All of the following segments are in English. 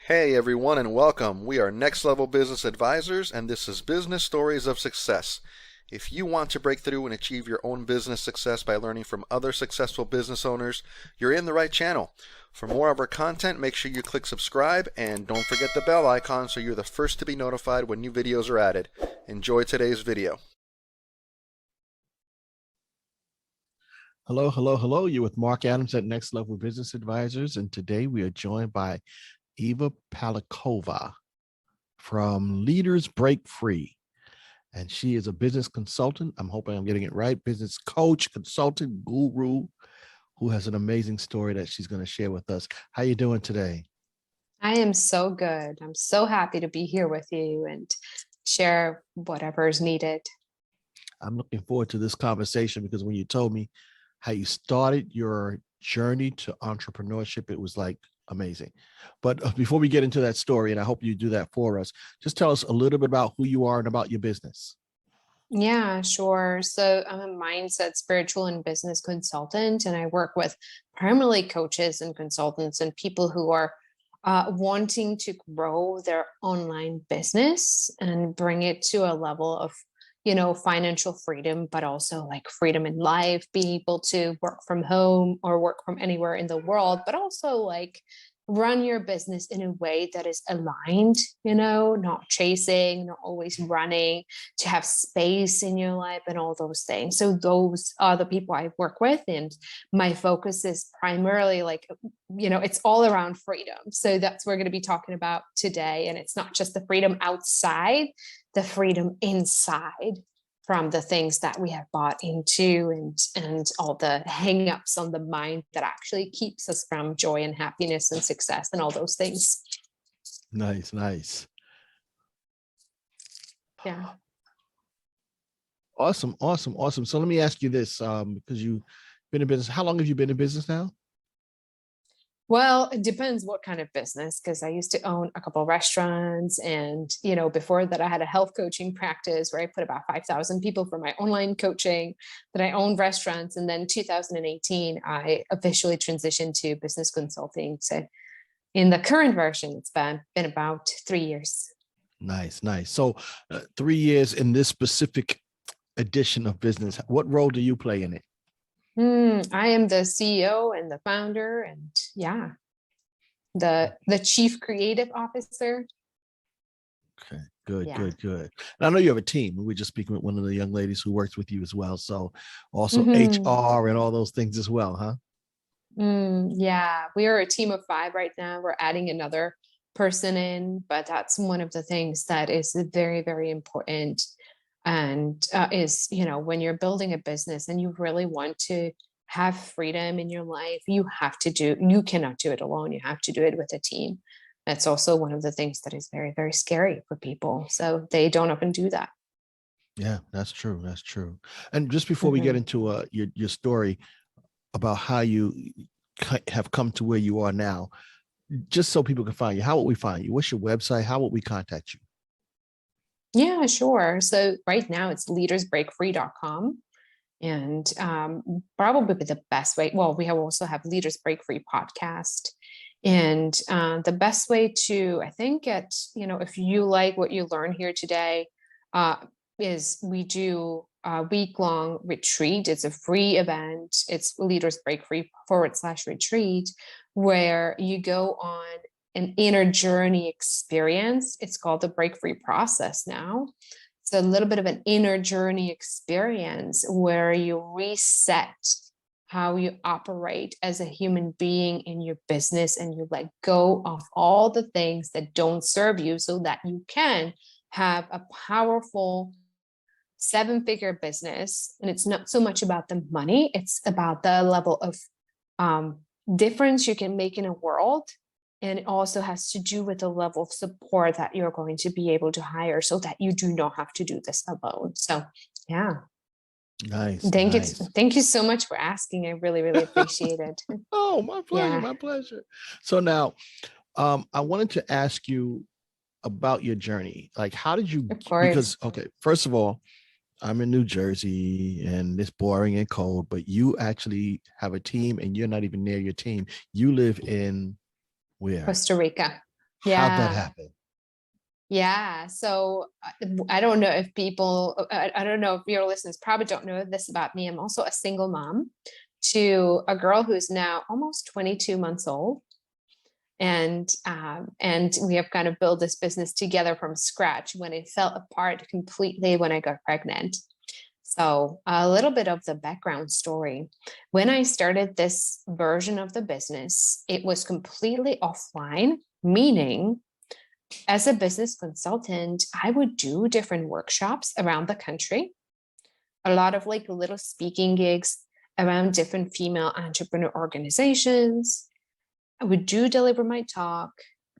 Hey everyone and welcome. We are Next Level Business Advisors and this is Business Stories of Success. If you want to break through and achieve your own business success by learning from other successful business owners, you're in the right channel. For more of our content, make sure you click subscribe and don't forget the bell icon so you're the first to be notified when new videos are added. Enjoy today's video. Hello, hello, hello. You're with Marc Adams at Next Level Business Advisors, and today we are joined by Iva Paleckova from Leaders Break Free. And she is a business consultant. I'm hoping I'm getting it right. Business coach, consultant, guru, who has an amazing story that she's going to share with us. How you doing today? I am so good. I'm so happy to be here with you and share whatever is needed. I'm looking forward to this conversation because when you told me how you started your journey to entrepreneurship, it was like amazing. But before we get into that story, and I hope you do that for us, just tell us a little bit about who you are and about your business. Yeah, sure. So I'm a mindset, spiritual, and business consultant, and I work with primarily coaches and consultants and people who are wanting to grow their online business and bring it to a level of, financial freedom, but also like freedom in life, being able to work from home or work from anywhere in the world, but also like run your business in a way that is aligned, not chasing, not always running, to have space in your life and all those things. So those are the people I work with. And my focus is primarily like, it's all around freedom. So that's what we're going to be talking about today. And it's not just the freedom outside, the freedom inside from the things that we have bought into and all the hang-ups on the mind that actually keeps us from joy and happiness and success and all those things. Nice, nice. Yeah. Awesome, awesome, awesome. So let me ask you this, because you've been in business. How long have you been in business now? Well, it depends what kind of business, because I used to own a couple of restaurants. And, before that, I had a health coaching practice where I put about 5,000 people for my online coaching. Then I owned restaurants. And then 2018, I officially transitioned to business consulting. So in the current version, it's been about 3 years. Nice, nice. So 3 years in this specific edition of business, what role do you play in it? I am the CEO and the founder, and the chief creative officer. Okay, good, good, good. And I know you have a team. We were just speaking with one of the young ladies who works with you as well. So also HR and all those things as well, huh? Yeah, we are a team of 5 right now. We're adding another person in, but that's one of the things that is very, very important. And is, when you're building a business and you really want to have freedom in your life, you cannot do it alone. You have to do it with a team. That's also one of the things that is very, very scary for people. So they don't often do that. Yeah, that's true. That's true. And just before we get into your story about how you have come to where you are now, just so people can find you, how would we find you? What's your website? How would we contact you? Yeah, sure. So right now it's leadersbreakfree.com. And probably the best way, well, we also have Leaders Break Free podcast. And the best way to, I think, if you like what you learn here today, is we do a week-long retreat. It's a free event. It's Leaders Break Free /retreat, where you go on an inner journey experience. It's called the Break Free process now. It's a little bit of an inner journey experience where you reset how you operate as a human being in your business, and you let go of all the things that don't serve you so that you can have a powerful 7-figure business. And it's not so much about the money, it's about the level of difference you can make in a world. And it also has to do with the level of support that you're going to be able to hire so that you do not have to do this alone. So, yeah. Nice. Thank you so much for asking. I really, really appreciate it. Oh, my pleasure. My pleasure. So now, I wanted to ask you about your journey. Like, how did you, because, okay, first of all, I'm in New Jersey and it's boring and cold, but you actually have a team and you're not even near your team. You live in where? Costa Rica. How'd that Yeah. happen? Yeah. So I don't know if people, I don't know if your listeners probably don't know this about me. I'm also a single mom to a girl who's now almost 22 months old. And we have kind of built this business together from scratch when it fell apart completely when I got pregnant. So a little bit of the background story. When I started this version of the business, it was completely offline, meaning as a business consultant, I would do different workshops around the country, a lot of like little speaking gigs around different female entrepreneur organizations. I would deliver my talk.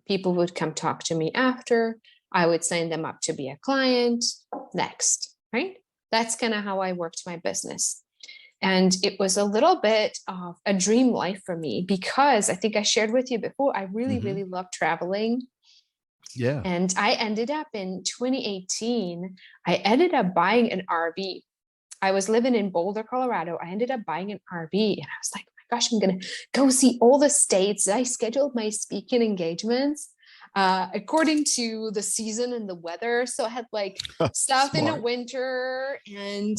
People would come talk to me after. I would sign them up to be a client. Next, right? That's kind of how I worked my business. And it was a little bit of a dream life for me because I think I shared with you before, I really, really love traveling. Yeah. And I ended up in 2018, I ended up buying an RV. I was living in Boulder, Colorado. I ended up buying an RV and I was like, oh my gosh, I'm going to go see all the states. I scheduled my speaking engagements according to the season and the weather. So I had like south in the winter and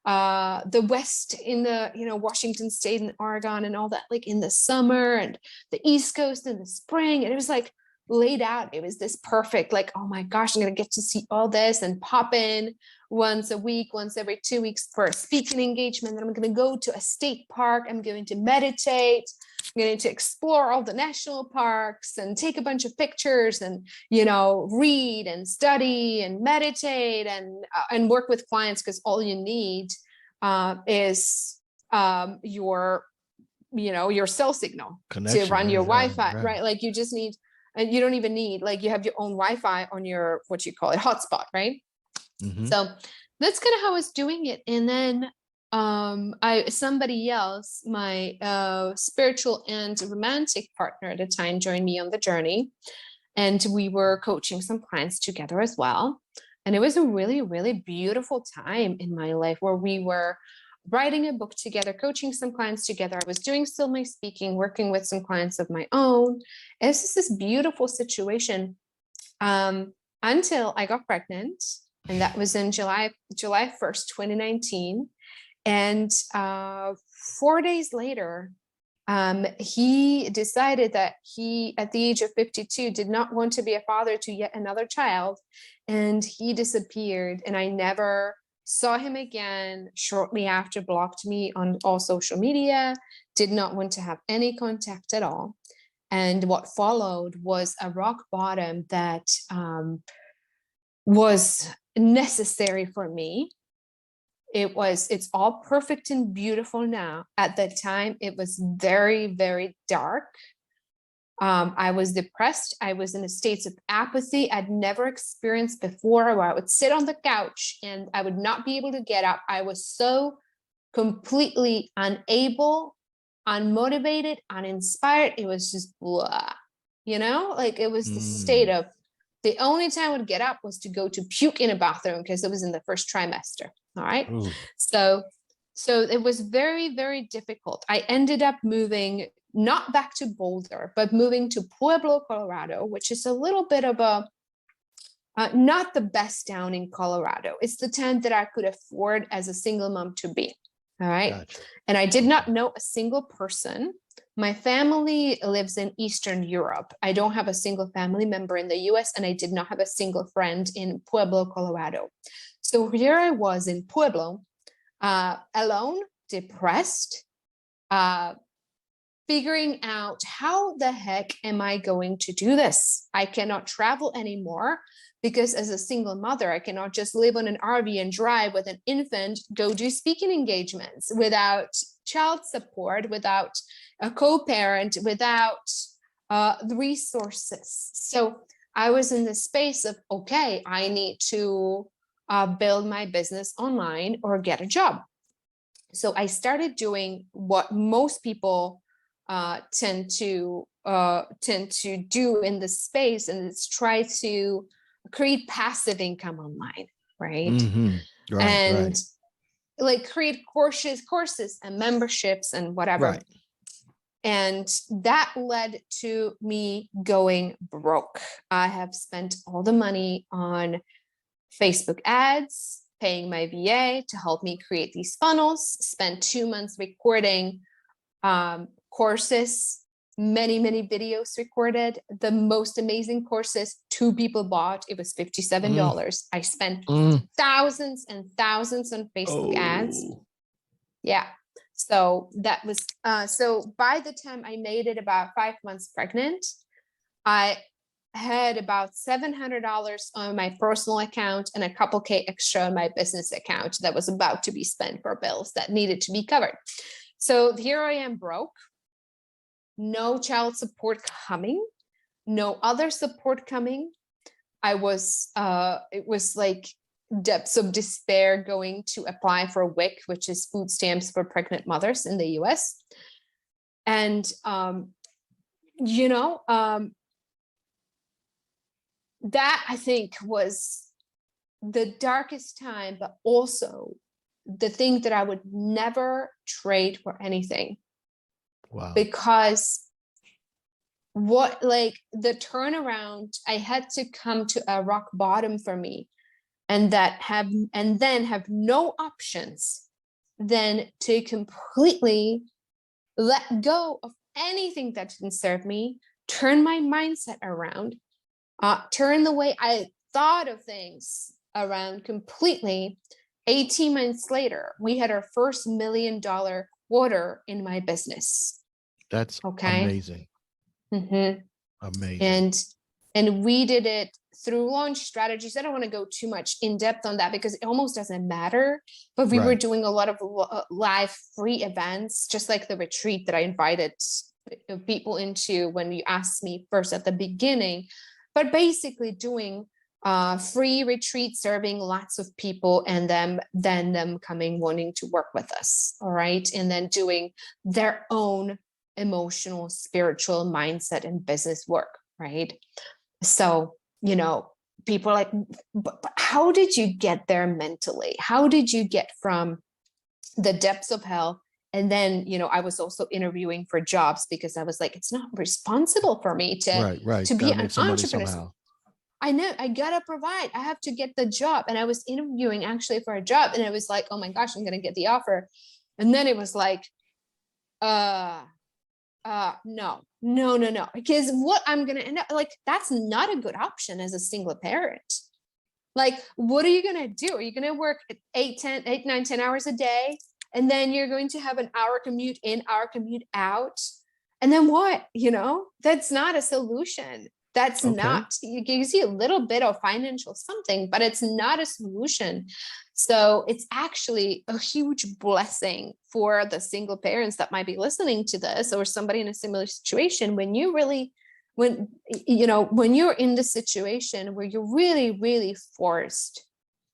the west in the, Washington State and Oregon and all that, like in the summer, and the East Coast in the spring. And it was like laid out. It was this perfect, like, oh my gosh, I'm going to get to see all this and pop in once a week, once every 2 weeks for a speaking engagement. Then I'm going to go to a state park. I'm going to meditate. I'm going to explore all the national parks and take a bunch of pictures and, read and study and meditate and work with clients, because all you need is your cell signal connection to run your Wi-Fi, right? right? Like you just need, and you don't even need, like you have your own Wi-Fi on your, what you call it, hotspot, right? So that's kind of how I was doing it. And then somebody else, my spiritual and romantic partner at the time, joined me on the journey, and we were coaching some clients together as well. And it was a really, really beautiful time in my life where we were writing a book together, coaching some clients together. I was doing still my speaking, working with some clients of my own. It was just this beautiful situation until I got pregnant. And that was in July 1st, 2019. And 4 days later, he decided that he, at the age of 52, did not want to be a father to yet another child. And he disappeared. And I never saw him again. Shortly after, blocked me on all social media, did not want to have any contact at all. And what followed was a rock bottom that was necessary for me. It's all perfect and beautiful now. At that time, it was very, very dark. I was depressed. I was in a state of apathy I'd never experienced before, where I would sit on the couch and I would not be able to get up. I was so completely unable, unmotivated, uninspired. It was just blah, like it was the state of, the only time I would get up was to go to puke in a bathroom because it was in the first trimester. All right. Ooh. So it was very, very difficult. I ended up moving not back to Boulder, but moving to Pueblo, Colorado, which is a little bit of a, not the best town in Colorado. It's the town that I could afford as a single mom to be. All right. Gotcha. And I did not know a single person. My family lives in Eastern Europe. I don't have a single family member in the US, and I did not have a single friend in Pueblo, Colorado. So here I was in Pueblo, alone, depressed, figuring out how the heck am I going to do this? I cannot travel anymore because as a single mother, I cannot just live on an RV and drive with an infant, go do speaking engagements without child support, without a co-parent, without the resources. So I was in the space of, okay, I need to build my business online or get a job. So I started doing what most people tend to do in this space, and it's try to create passive income online, right? Right, and like create courses and memberships and whatever. Right. And that led to me going broke. I have spent all the money on Facebook ads, paying my VA to help me create these funnels, spent 2 months recording courses, many videos recorded. The most amazing courses 2 people bought. It was $57. I spent thousands and thousands on Facebook ads. Yeah. So that was, so by the time I made it about 5 months pregnant, I had about $700 on my personal account and a couple K extra on my business account that was about to be spent for bills that needed to be covered. So here I am broke, no child support coming, no other support coming. I was, it was like depths of despair going to apply for WIC, which is food stamps for pregnant mothers in the US. And, you know, that I think was the darkest time, but also the thing that I would never trade for anything. Wow. Because what, like the turnaround, I had to come to a rock bottom for me, and then have no options than to completely let go of anything that didn't serve me, turn my mindset around, turn the way I thought of things around completely. 18 months later, we had our first $1 million quarter in my business. That's okay. amazing. Amazing. And we did it through launch strategies. I don't want to go too much in depth on that because it almost doesn't matter, but we were doing a lot of live free events, just like the retreat that I invited people into when you asked me first at the beginning, but basically doing free retreat, serving lots of people, and then them coming wanting to work with us. All right. And then doing their own emotional, spiritual mindset and business work. Right. So, you know, people are like, but how did you get there mentally? How did you get from the depths of hell? And then, you know, I was also interviewing for jobs because I was like, it's not responsible for me to be an entrepreneur. Somehow. I know I gotta provide. I have to get the job. And I was interviewing actually for a job, and I was like, oh my gosh, I'm gonna get the offer. And then it was like, no, because what I'm going to end up like, that's not a good option as a single parent. Like, what are you going to do? Are you going to work 8, 9, 10 hours a day? And then you're going to have an hour commute in, hour commute out. And then what, you know, that's not a solution. That's not, you can see a little bit of financial something, but it's not a solution. So it's actually a huge blessing for the single parents that might be listening to this, or somebody in a similar situation, when you're in the situation where you're really forced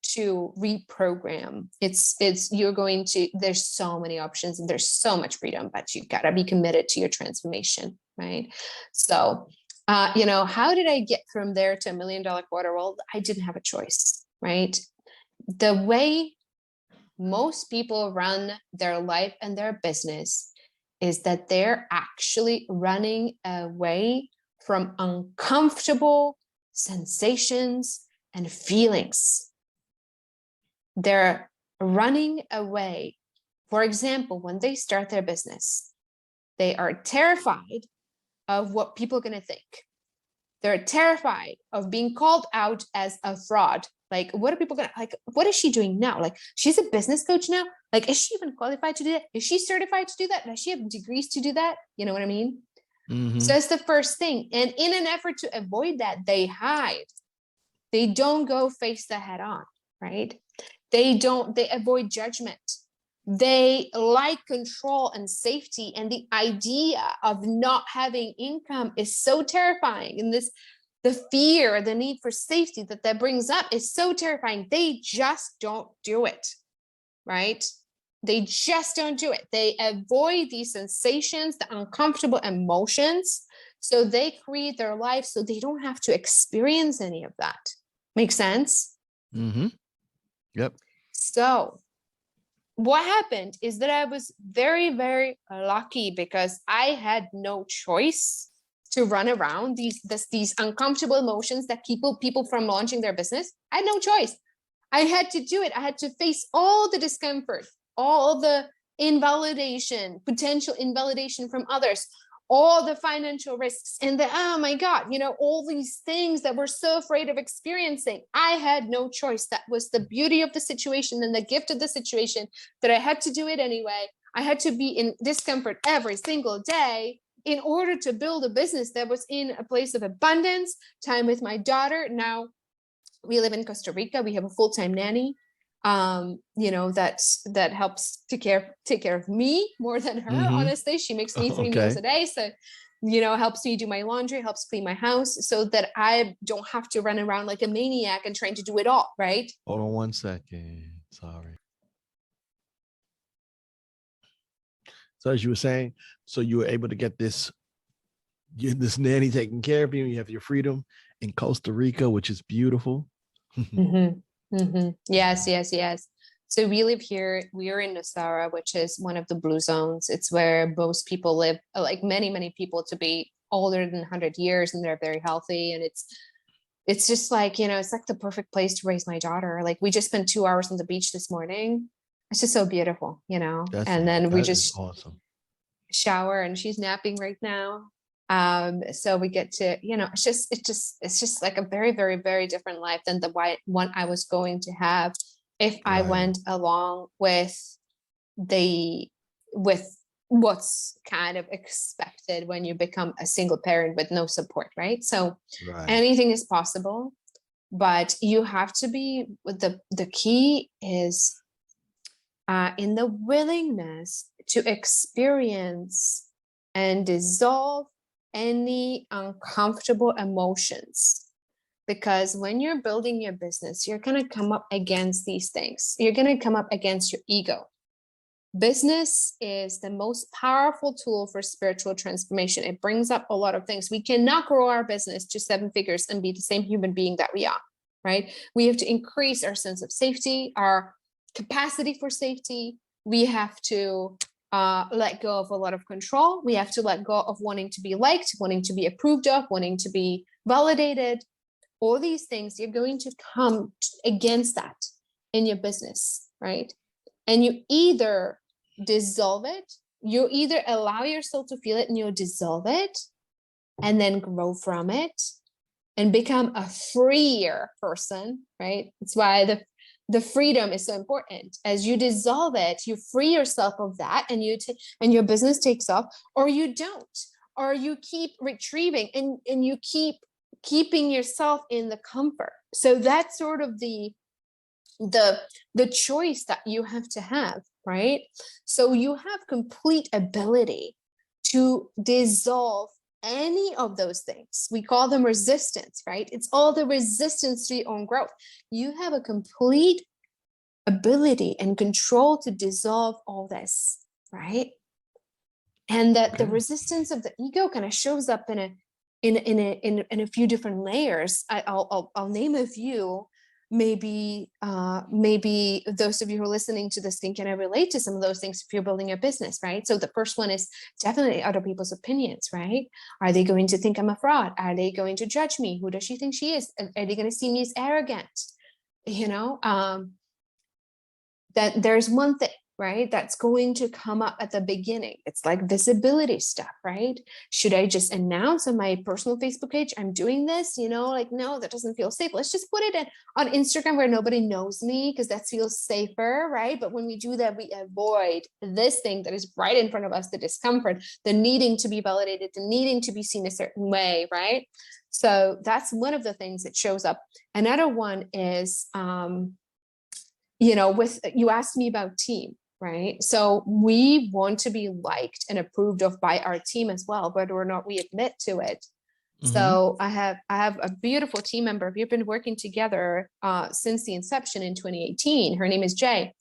to reprogram, there's so many options and there's so much freedom, but you gotta be committed to your transformation, right? So, how did I get from there to $1 million quarter? Well, I didn't have a choice, right? The way most people run their life and their business is that they're actually running away from uncomfortable sensations and feelings. They're running away. For example, when they start their business, they are terrified of what people are going to think. They're terrified of being called out as a fraud. Like, what are people going to, like, what is she doing now? Like, she's a business coach now. Like, is she even qualified to do that? Is she certified to do that? Does she have degrees to do that? You know what I mean? So that's the first thing. And in an effort to avoid that, they hide. They don't go face the head on, right? They avoid judgment. They like control and safety. And the idea of not having income is so terrifying. And the fear, the need for safety that brings up is so terrifying. They just don't do it, right? They just don't do it. They avoid these sensations, the uncomfortable emotions. So they create their life so they don't have to experience any of that. Make sense? Yep. So what happened is that I was very, very lucky because I had no choice to run around these uncomfortable emotions that keep people from launching their business. I had no choice. I had to do it. I had to face all the discomfort, all the invalidation, potential invalidation from others, all the financial risks, and the, oh my God, all these things that we're so afraid of experiencing. I had no choice. That was the beauty of the situation and the gift of the situation, that I had to do it anyway. I had to be in discomfort every single day in order to build a business that was in a place of abundance, time with my daughter. Now we live in Costa Rica. We have a full-time nanny, that helps take care of me more than her. Honestly, she makes me 3 meals a day. So, helps me do my laundry, helps clean my house, so that I don't have to run around like a maniac and trying to do it all. Right. Hold on 1 second. Sorry. So as you were saying, so you were able to get this nanny taking care of you. You have your freedom in Costa Rica, which is beautiful. Yes. So we live here. We are in Nosara, which is one of the blue zones. It's where most people live, like many people, to be older than 100 years, and they're very healthy. And it's just like, it's like the perfect place to raise my daughter. Like, we just spent 2 hours on the beach this morning. It's just so beautiful, and then we just awesome. shower, and she's napping right now. So we get to, it's just like a very, very, very different life than the one I was going to have if I went along with what's kind of expected when you become a single parent with no support, right? So anything is possible, but you have to be, the key is in the willingness to experience and dissolve any uncomfortable emotions. Because when you're building your business, you're going to come up against these things. You're going to come up against your ego. Business is the most powerful tool for spiritual transformation. It brings up a lot of things. We cannot grow our business to 7 figures and be the same human being that we are, right? We have to increase our sense of safety, our capacity for safety. We have to let go of a lot of control. We have to let go of wanting to be liked, wanting to be approved of, wanting to be validated. All these things, you're going to come against that in your business, right? And you either dissolve it, you either allow yourself to feel it and you dissolve it and then grow from it and become a freer person, right? That's why the freedom is so important. As you dissolve it, you free yourself of that, and and your business takes off, or you don't, or you keep retrieving and you keeping yourself in the comfort. So that's sort of the choice that you have to have, right? So you have complete ability to dissolve any of those things. We call them resistance, right? It's all the resistance to your own growth. You have a complete ability and control to dissolve all this, right? And that the resistance of the ego kind of shows up in a few different layers. I'll name a few. Maybe those of you who are listening to this can relate to some of those things if you're building a business, right? So the first one is definitely other people's opinions, right? Are they going to think I'm a fraud? Are they going to judge me? Who does she think she is? Are they going to see me as arrogant? That there's one thing, right, that's going to come up at the beginning. It's like visibility stuff, right? Should I just announce on my personal Facebook page I'm doing this? No, that doesn't feel safe. Let's just put it on Instagram where nobody knows me, because that feels safer, right? But when we do that, we avoid this thing that is right in front of us, the discomfort, the needing to be validated, the needing to be seen a certain way, right? So that's one of the things that shows up. Another one is, you asked me about team, right? So we want to be liked and approved of by our team as well, whether or not we admit to it. Mm-hmm. So I have a beautiful team member. We've been working together since the inception in 2018. Her name is Jay.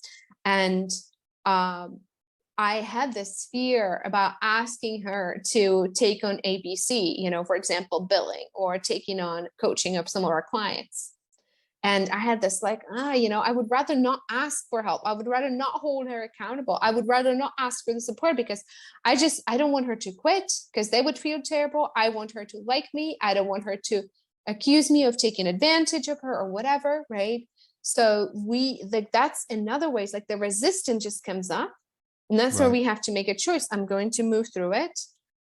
And I had this fear about asking her to take on ABC, for example, billing, or taking on coaching of some of our clients. And I had this like, I would rather not ask for help. I would rather not hold her accountable. I would rather not ask for the support because I don't want her to quit because they would feel terrible. I want her to like me. I don't want her to accuse me of taking advantage of her or whatever, right? So that's another way. It's like the resistance just comes up. And that's where we have to make a choice. I'm going to move through it.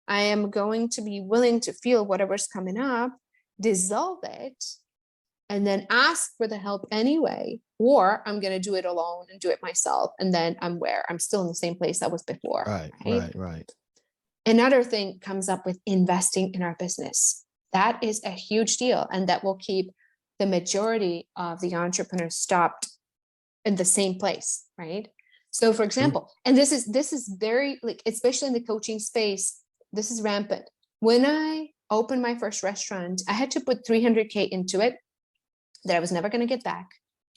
I am going to be willing to feel whatever's coming up, dissolve it, and then ask for the help anyway, or I'm going to do it alone and do it myself. And then I'm still in the same place I was before. Right. Another thing comes up with investing in our business. That is a huge deal. And that will keep the majority of the entrepreneurs stopped in the same place, right? So for example, and this is very, like, especially in the coaching space, this is rampant. When I opened my first restaurant, I had to put 300K into it that I was never going to get back,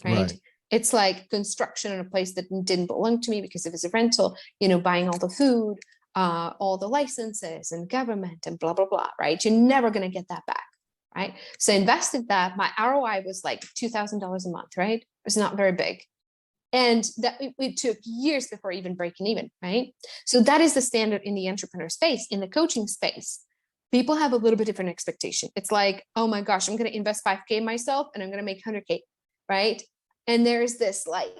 right? It's like construction on a place that didn't belong to me because it was a rental, buying all the food, all the licenses and government and blah, blah, blah, right? You're never going to get that back, right? So I invested that. My ROI was like $2,000 a month, right? It was not very big. And that it took years before even breaking even, right? So that is the standard in the entrepreneur space. In the coaching space, people have a little bit different expectation. It's like, oh my gosh, I'm going to invest 5K myself and I'm going to make 100K, right? And there's this like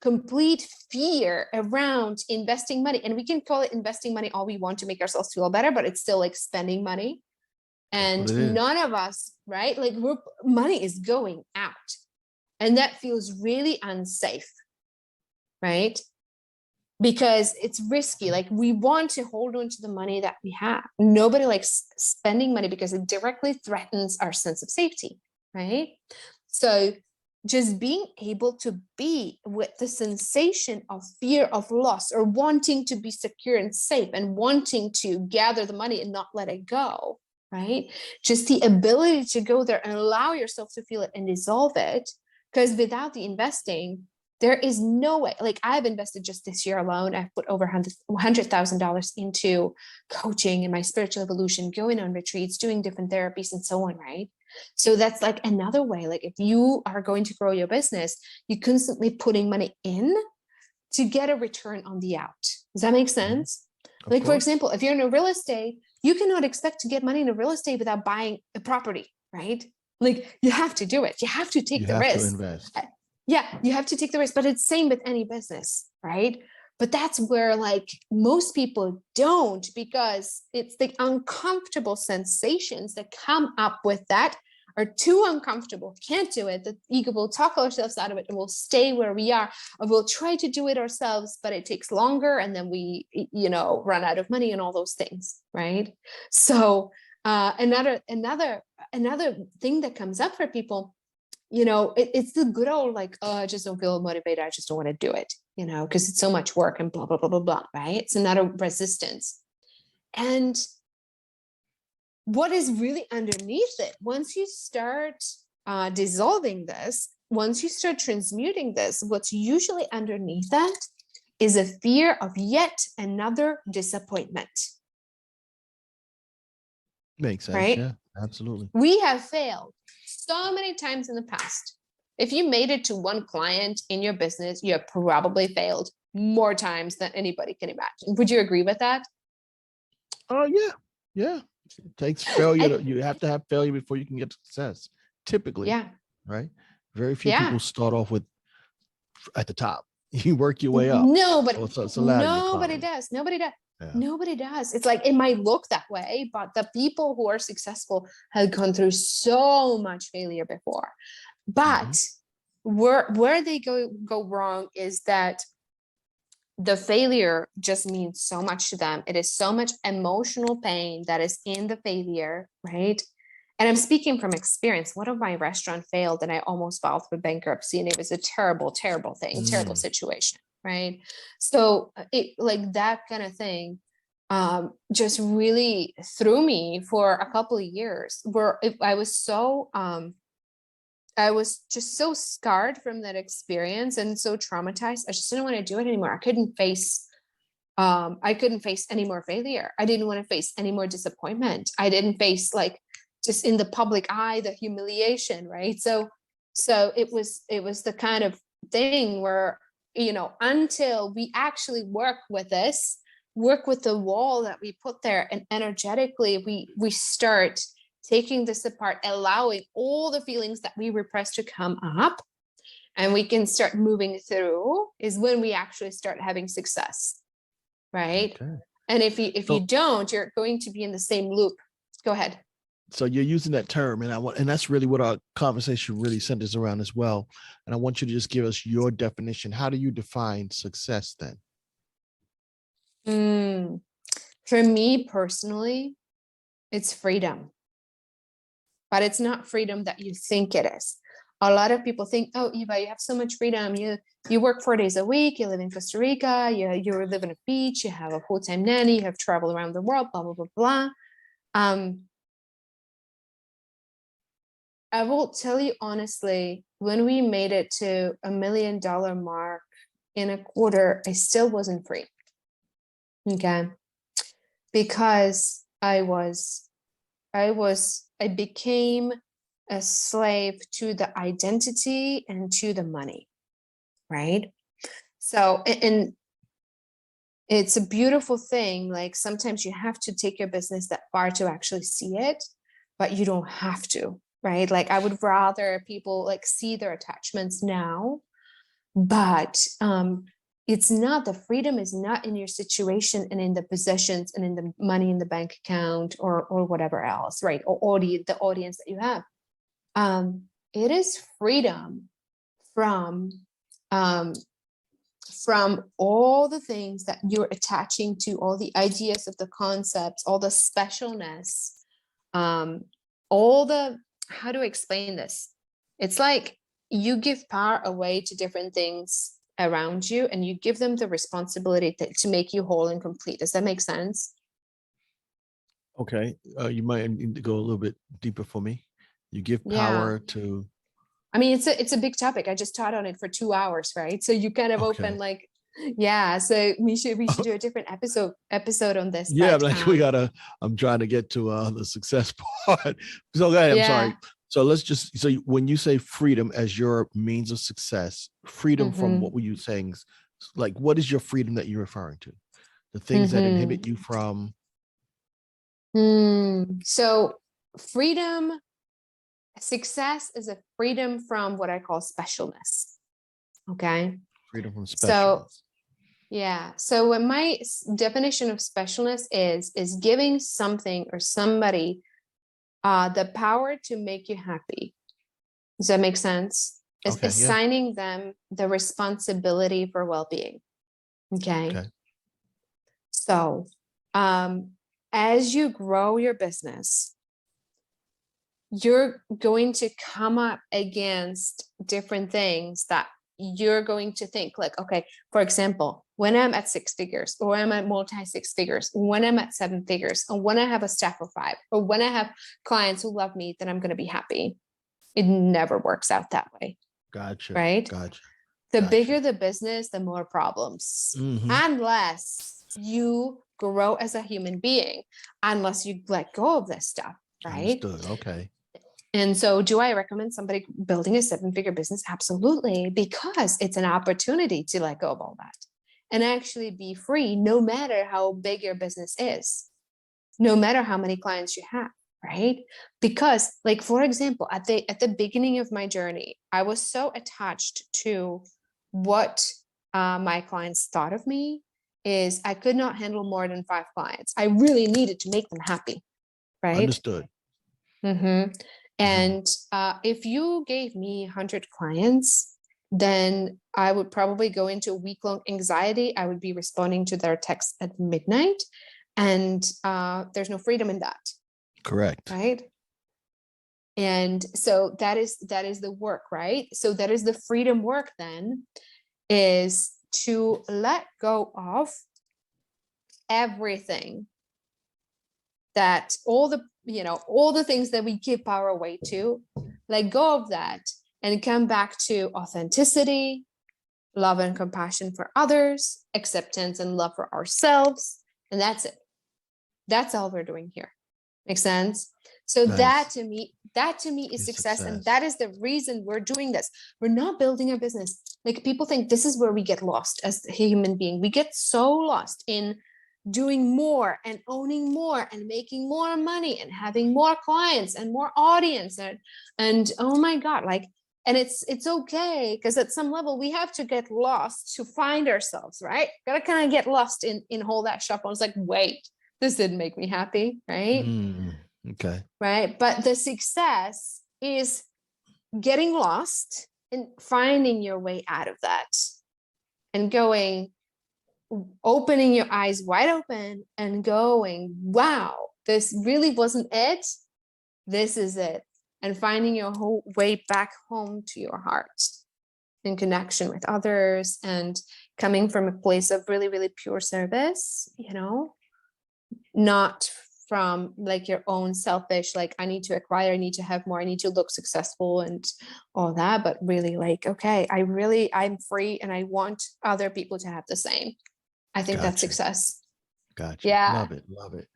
complete fear around investing money. And we can call it investing money all we want to make ourselves feel better, but it's still like spending money. And none of us, right? Like money is going out. And that feels really unsafe, right? Because it's risky. Like we want to hold on to the money that we have. Nobody likes spending money because it directly threatens our sense of safety, right? So just being able to be with the sensation of fear of loss or wanting to be secure and safe and wanting to gather the money and not let it go, right? Just the ability to go there and allow yourself to feel it and dissolve it. Because without the investing, there is no way. Like I've invested just this year alone. I've put over $100,000 into coaching and my spiritual evolution, going on retreats, doing different therapies and so on, right? So that's like another way. Like if you are going to grow your business, you're constantly putting money in to get a return on the out. Does that make sense? Like, for example, if you're in a real estate, you cannot expect to get money in a real estate without buying a property, right? Like you have to do it. You have to take the risk. You have to invest. Yeah, you have to take the risk, but it's same with any business, right? But that's where like most people don't, because it's the uncomfortable sensations that come up with that are too uncomfortable, can't do it. The ego will talk ourselves out of it and we'll stay where we are, or we'll try to do it ourselves, but it takes longer. And then we, run out of money and all those things, right? So another thing that comes up for people, it's the good old like, oh, I just don't feel motivated. I just don't want to do it, because it's so much work and blah, blah, blah, blah, blah, right? It's another resistance. And what is really underneath it, once you start dissolving this, once you start transmuting this, what's usually underneath that is a fear of yet another disappointment. Makes sense. Right? Yeah, absolutely. We have failed so many times in the past. If you made it to one client in your business, you have probably failed more times than anybody can imagine. Would you agree with that? Oh, yeah. It takes failure. You have to have failure before you can get success. Typically. Yeah. Right. Very few people start off at the top. You work your way up. Nobody does. Yeah. Nobody does. It's like, it might look that way, but the people who are successful have gone through so much failure before. But where they go wrong is that the failure just means so much to them. It is so much emotional pain that is in the failure, right? And I'm speaking from experience. One of my restaurants failed and I almost filed for bankruptcy, and it was a terrible, terrible thing, terrible situation, right? So it like that kind of thing just really threw me for a couple of years, where I was just so scarred from that experience and so traumatized. I just didn't want to do it anymore. I couldn't face any more failure. I didn't want to face any more disappointment. I didn't face like just in the public eye, the humiliation, right? So So it was the kind of thing where, until we actually work with the wall that we put there, and energetically we start taking this apart, allowing all the feelings that we repress to come up, and we can start moving through, is when we actually start having success, right? Okay. And if you So- don't, you're going to be in the same loop. Go ahead. So you're using that term, and that's really what our conversation really centers around as well. And I want you to just give us your definition. How do you define success then? For me personally, it's freedom, but it's not freedom that you think it is. A lot of people think, oh, Eva, you have so much freedom. You work 4 days a week. You live in Costa Rica. You live on a beach. You have a full-time nanny. You have traveled around the world. Blah blah blah blah. I will tell you honestly, when we made it to $1 million mark in a quarter, I still wasn't free. Okay. Because I became a slave to the identity and to the money. Right. So, and it's a beautiful thing. Like, sometimes you have to take your business that far to actually see it, but you don't have to. Right? Like, I would rather people like see their attachments now, but it's not, the freedom is not in your situation and in the possessions and in the money in the bank account or whatever else, right? Or the audience that you have. It is freedom from all the things that you're attaching to, all the ideas of the concepts, all the specialness, all the, how do I explain this? It's like you give power away to different things around you, and you give them the responsibility to make you whole and complete. Does that make sense? Okay. You might need to go a little bit deeper for me. You give power to. I mean, it's a big topic. I just taught on it for 2 hours, right? So you kind of open like, yeah. So we should do a different episode on this. Yeah, but, I'm trying to get to the success part. So go ahead, I'm sorry. So so when you say freedom as your means of success, freedom from what were you saying? Like, what is your freedom that you're referring to? The things that inhibit you from. So freedom, success is a freedom from what I call specialness. Okay. Freedom from specialness. So, yeah. So when my definition of specialness is giving something or somebody the power to make you happy. Does that make sense? Assigning them the responsibility for well-being. Okay. So, as you grow your business, you're going to come up against different things that you're going to think like, okay, for example, when I'm at 6 figures, or I'm at multi-6 figures, when I'm at 7 figures, or when I have a staff of 5, or when I have clients who love me, then I'm going to be happy. It never works out that way. Gotcha. Right? Gotcha. The bigger the business, the more problems. Unless you grow as a human being, unless you let go of this stuff, right? Understood. Okay. And so do I recommend somebody building a 7-figure business? Absolutely, because it's an opportunity to let go of all that and actually be free, no matter how big your business is, no matter how many clients you have, right? Because, like, for example, at the beginning of my journey, I was so attached to what my clients thought of me, is I could not handle more than 5 clients. I really needed to make them happy, right? Understood. And if you gave me 100 clients, then I would probably go into a week-long anxiety. I would be responding to their texts at midnight, and there's no freedom in that. Correct. Right. And so that is the work, right? So that is the freedom work then, is to let go of everything, that all the things that we give power away to, let go of that and come back to authenticity, love and compassion for others, acceptance and love for ourselves. And that's it. That's all we're doing here. Make sense? So Nice. that to me is Is success. And success. that is the reason we're doing this. We're not building a business. Like, people think this is where we get lost as a human being. We get so lost in doing more and owning more and making more money and having more clients and more audience. And oh my God, like, and it's okay, because at some level we have to get lost to find ourselves, right? Gotta kind of get lost in all that stuff. I was like, wait, this didn't make me happy, right? Okay. Right. But the success is getting lost and finding your way out of that and going, opening your eyes wide open and going, wow, this really wasn't it. This is it. And finding your whole way back home to your heart in connection with others and coming from a place of really, really pure service, not from like your own selfish, like, I need to acquire, I need to have more, I need to look successful and all that, but really like, okay, I'm free and I want other people to have the same. I think that's success. Gotcha. Yeah. Love it. Love it.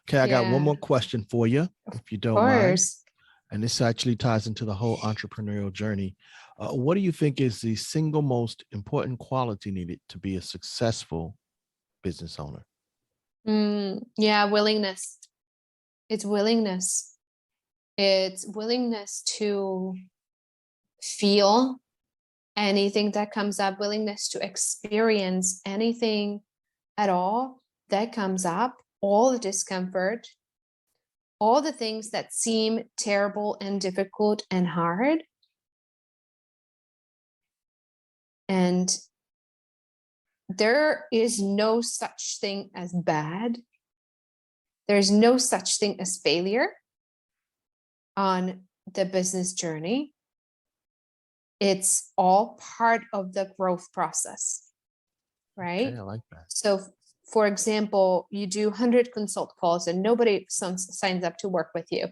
Okay. I got one more question for you, if you don't Of mind. course. And this actually ties into the whole entrepreneurial journey. What do you think is the single most important quality needed to be a successful business owner? Yeah, willingness. It's willingness. It's willingness to feel anything that comes up, willingness to experience anything at all that comes up, all the discomfort, all the things that seem terrible and difficult and hard. And there is no such thing as bad. There's no such thing as failure on the business journey. It's all part of the growth process, right? Okay, I like that. So, for example, you do 100 consult calls and nobody signs up to work with you,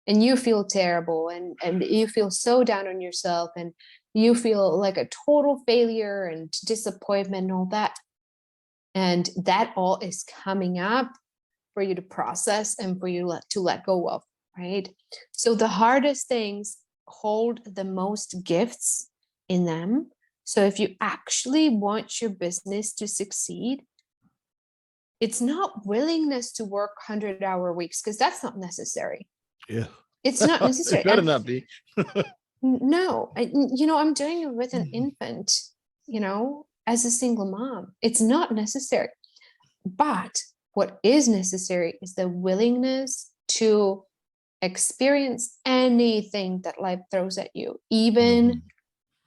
and you feel terrible and you feel so down on yourself and you feel like a total failure and disappointment and all that. And that all is coming up for you to process and for you to let go of, right? So the hardest things hold the most gifts in them. So if you actually want your business to succeed, it's not willingness to work 100-hour weeks, because that's not necessary. Yeah. It's not necessary. It better not be. No, I'm doing it with an infant, as a single mom. It's not necessary. But what is necessary is the willingness to experience anything that life throws at you, even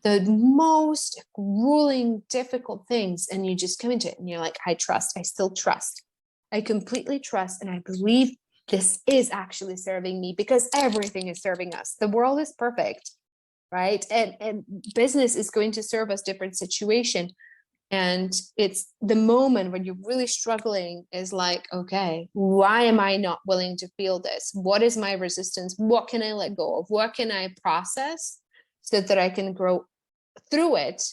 the most grueling, difficult things. And you just come into it and you're like, I trust, I still trust. I completely trust. And I believe this is actually serving me, because everything is serving us. The world is perfect, right? And business is going to serve us different situation. And it's the moment when you're really struggling is like, okay, why am I not willing to feel this? What is my resistance? What can I let go of? What can I process so that I can grow through it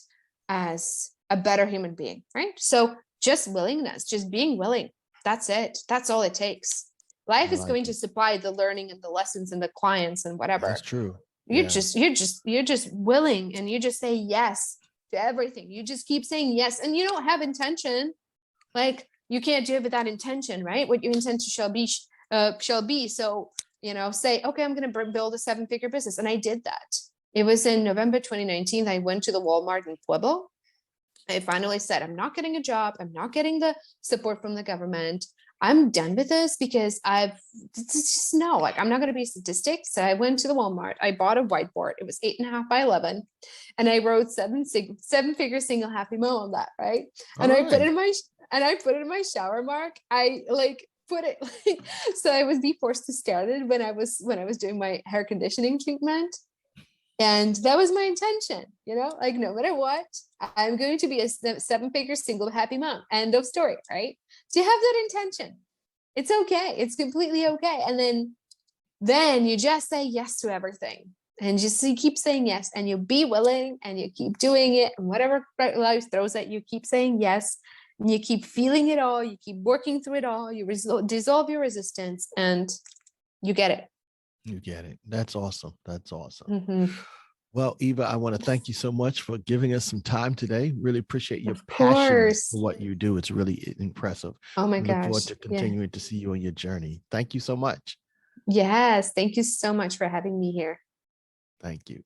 as a better human being, right? So just willingness, just being willing. That's it. That's all it takes. Life is going to supply the learning and the lessons and the clients and whatever. That's true. You're just willing, and you just say yes to everything. You just keep saying yes, and you don't have intention. Like, you can't do it without intention, right? What your intention shall be. So, say, okay, I'm going to build a 7-figure business. And I did that. It was in November 2019. I went to the Walmart in Pueblo. I finally said, I'm not getting a job. I'm not getting the support from the government. I'm done with this, because I'm not going to be a statistic. So I went to the Walmart. I bought a whiteboard. It was 8.5 by 11. And I wrote 7-figure single happy mom on that. Right. And I put it in my shower, Mark. I put it so I was before started when I was doing my hair conditioning treatment. And that was my intention, no matter what, I'm going to be a 7-figure single happy mom. End of story, right? So you have that intention. It's okay. It's completely okay. And then you just say yes to everything, and you keep saying yes, and you be willing, and you keep doing it, and whatever life throws at you, keep saying yes, and you keep feeling it all. You keep working through it all. You dissolve your resistance, and you get it. You get it. That's awesome. That's awesome. Mm-hmm. Well, Iva, I want to thank you so much for giving us some time today. Really appreciate your Of passion course. for what you do. It's really impressive. Oh my We look forward gosh. to continuing to see you on your journey. Thank you so much. Yes. Thank you so much for having me here. Thank you.